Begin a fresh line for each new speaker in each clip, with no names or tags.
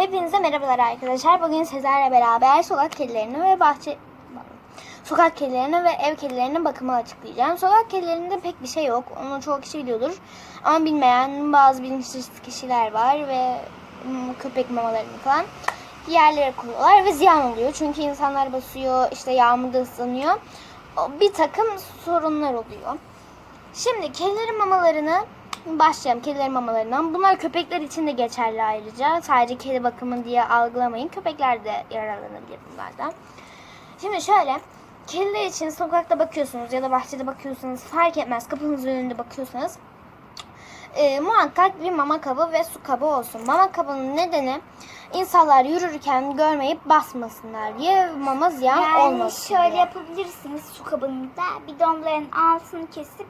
Hepinize merhabalar arkadaşlar. Bugün sizlerle beraber sokak kedilerine ve ev kedilerine bakımı açıklayacağım. Sokak kedilerinde pek bir şey yok. Onu çoğu kişi biliyordur. Ama bilmeyen bazı bilinçsiz kişiler var ve köpek mamalarını falan yerlere koyuyorlar ve ziyan oluyor. Çünkü insanlar basıyor, işte yağmurda ıslanıyor. Bir takım sorunlar oluyor. Şimdi kedilerin mamalarını başlayalım. Kedilerin mamalarından. Bunlar köpekler için de geçerli ayrıca. Sadece kedi bakımı diye algılamayın. Köpekler de yararlanabilir bunlardan. Şimdi şöyle. Kediler için sokakta bakıyorsunuz ya da bahçede bakıyorsanız fark etmez. Kapınızın önünde bakıyorsanız muhakkak bir mama kabı ve su kabı olsun. Mama kabının nedeni insanlar yürürken görmeyip basmasınlar diye, mama ziyan olmasın
şöyle
diye.
yapabilirsiniz su kabında. Bidonların altını kesip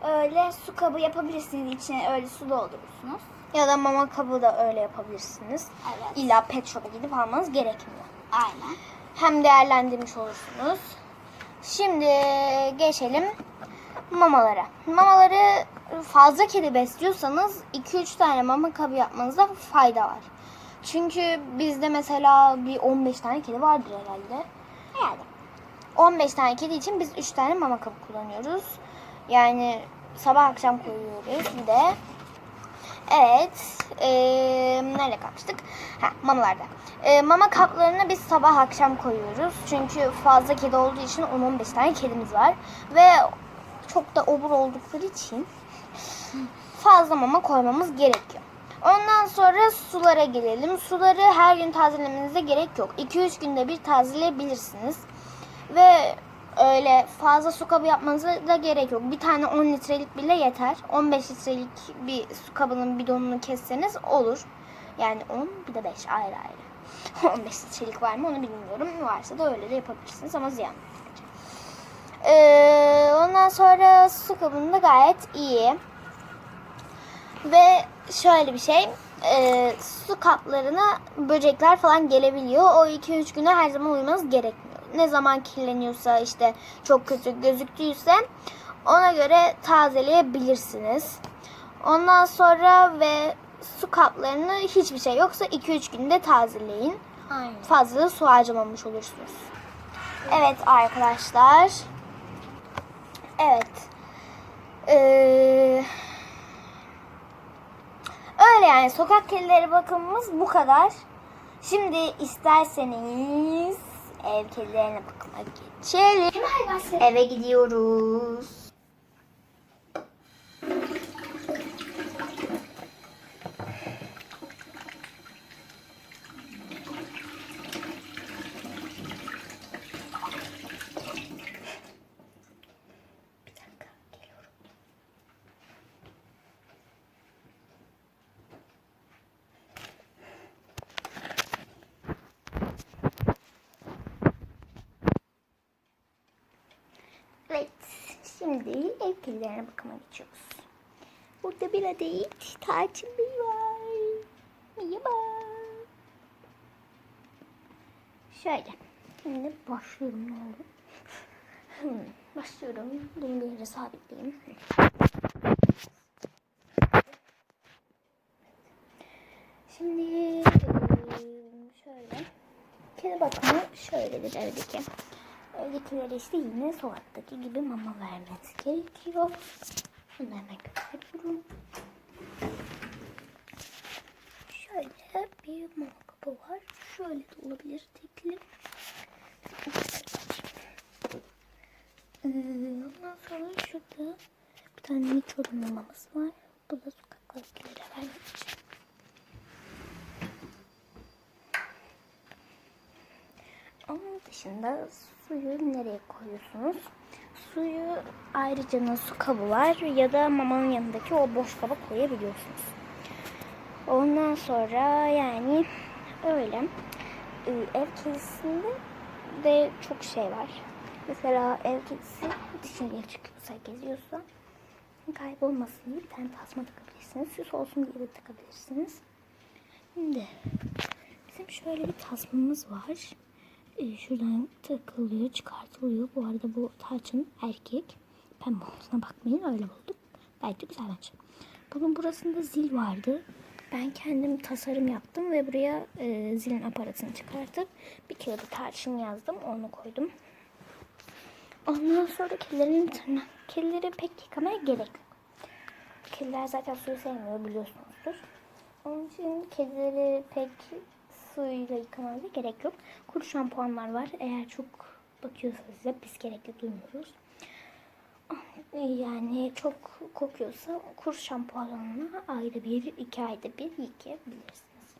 öyle su kabı yapabilirsiniz. İçine öyle su doldurursunuz.
Ya da mama kabı da öyle yapabilirsiniz.
Evet.
İlla pet shop'a gidip almanız gerekmiyor.
Aynen.
Hem değerlendirmiş olursunuz. Şimdi geçelim mamalara. Mamaları fazla kedi besliyorsanız 2-3 tane mama kabı yapmanızda fayda var. Çünkü bizde mesela bir 15 tane kedi vardır herhalde.
Yani
15 tane kedi için biz 3 tane mama kabı kullanıyoruz. Yani sabah akşam koyuyoruz bir de. Evet. Nerede kalmıştık? Mamalarda. Mama kaplarını biz sabah akşam koyuyoruz. Çünkü fazla kedi olduğu için 10-15 tane kedimiz var. Ve çok da obur oldukları için fazla mama koymamız gerekiyor. Ondan sonra sulara gelelim. Suları her gün tazelemenize gerek yok. 2-3 günde bir tazeleyebilirsiniz. Ve öyle fazla su kabı yapmanıza da gerek yok. Bir tane 10 litrelik bile yeter. 15 litrelik bir su kabının bidonunu kesseniz olur. Yani 10 bir de 5 ayrı ayrı. 15 litrelik var mı onu bilmiyorum. Varsa da öyle de yapabilirsiniz ama ziyan. Ondan sonra su kabını da gayet iyi. Ve şöyle bir şey. Su kaplarına böcekler falan gelebiliyor. O 2-3 güne her zaman uyumanız gerekmiyor. Ne zaman kirleniyorsa, işte çok kötü gözüktüyse ona göre tazeleyebilirsiniz. Ondan sonra ve su kaplarını hiçbir şey yoksa 2-3 günde tazeleyin.
aynen.
Fazla da su harcamamış olursunuz. Evet arkadaşlar. Evet. Öyle yani, sokak kedileri bakımımız bu kadar. Şimdi isterseniz ev kedilerine bakıma geçelim. Eve gidiyoruz. Evet, şimdi ev kedilerine bakıma geçiyoruz. Burada bir adet tarçın bey var. Merhaba. Şöyle, şimdi başlıyorum, ne olur. Başlıyorum, bunu bir yere sabitleyeyim. Şimdi şöyle, kedi bakımı şöyledir evdeki. Evdekilere işte yine sokaktaki gibi mama vermesi gerekiyor. Bunu hemen gösteriyorum. Şöyle bir mama kabı var. Şöyle de olabilir tekli. Ondan sonra şurada bir tane mikrodon maması var. Bu da sokaktakilere vermek için. Onun dışında suyu nereye koyuyorsunuz? Suyu ayrıca su kabı var ya da mamanın yanındaki o boş kaba koyabiliyorsunuz. Ondan sonra yani öyle. Ev kedisinde de çok şey var. Mesela ev kedisi dışarıya çıkıyorsa, geziyorsa kaybolmasın diye bir tane tasma takabilirsiniz. Süs olsun diye de takabilirsiniz. Şimdi bizim şöyle bir tasmamız var. Şuradan takılıyor, çıkartılıyor. Bu arada bu tarçın erkek. Pembe olduğuna bakmayın, öyle buldum. Gayet güzel bence. Bunun burasında zil vardı. Ben kendim tasarım yaptım ve buraya zilin aparatını çıkartıp bir kağıda tarçın yazdım. Onu koydum. Ondan sonra kedileri pek yıkamaya gerek yok. Kediler zaten suyu sevmiyor biliyorsunuzdur. Onun için kedileri pek suyla yıkamaya gerek yok. Kuru şampuanlar var. Eğer çok bakıyorsa size biz gerekli duymuyoruz. Yani çok kokuyorsa kuru şampuanla ayda bir, 2 ayda bir yıkayabilirsiniz.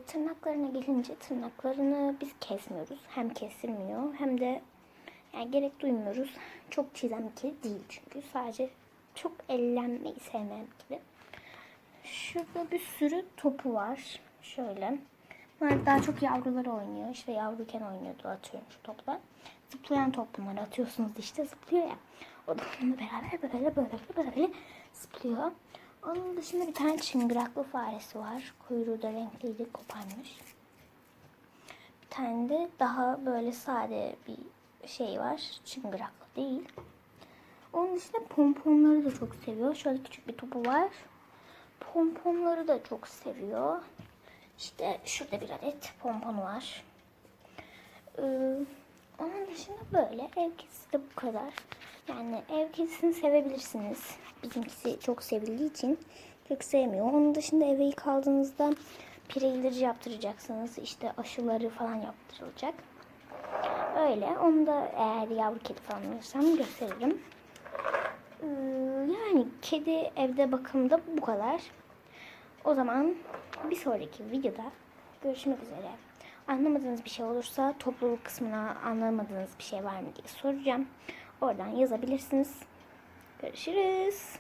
Tırnaklarına gelince tırnaklarını biz kesmiyoruz. Hem kesilmiyor hem de yani gerek duymuyoruz. Çok çizen bir kedi değil çünkü. Sadece çok ellenmeyi sevmeyen bir kedi. Şurada bir sürü topu var. Şöyle. Bunlar daha çok yavruları oynuyor. İşte yavruyken oynuyordu, atıyorum şu toplar. Zıplayan top bunları atıyorsunuz işte zıplıyor ya. O da onunla beraber böyle zıplıyor. Onun dışında bir tane çıngıraklı faresi var. Kuyruğu da renkliydi, koparmış. Bir tane de daha böyle sade bir şey var. Çıngıraklı değil. Onun dışında pomponları da çok seviyor. Şöyle küçük bir topu var. Pomponları da çok seviyor. İşte şurada bir adet pomponu var. Onun dışında böyle ev kedisi de bu kadar. Yani ev kedisini sevebilirsiniz. Bizimkisi çok sevildiği için pek sevmiyor. Onun dışında eve ilk aldığınızda pire ilacı yaptıracaksınız. İşte aşıları falan yaptırılacak. Öyle. Onu da eğer yavru kedi falan alırsam gösteririm. Yani kedi evde bakımda bu kadar. O zaman bir sonraki videoda görüşmek üzere. Anlamadığınız bir şey olursa topluluk kısmına anlamadığınız bir şey var mı diye soracağım. Oradan yazabilirsiniz. Görüşürüz.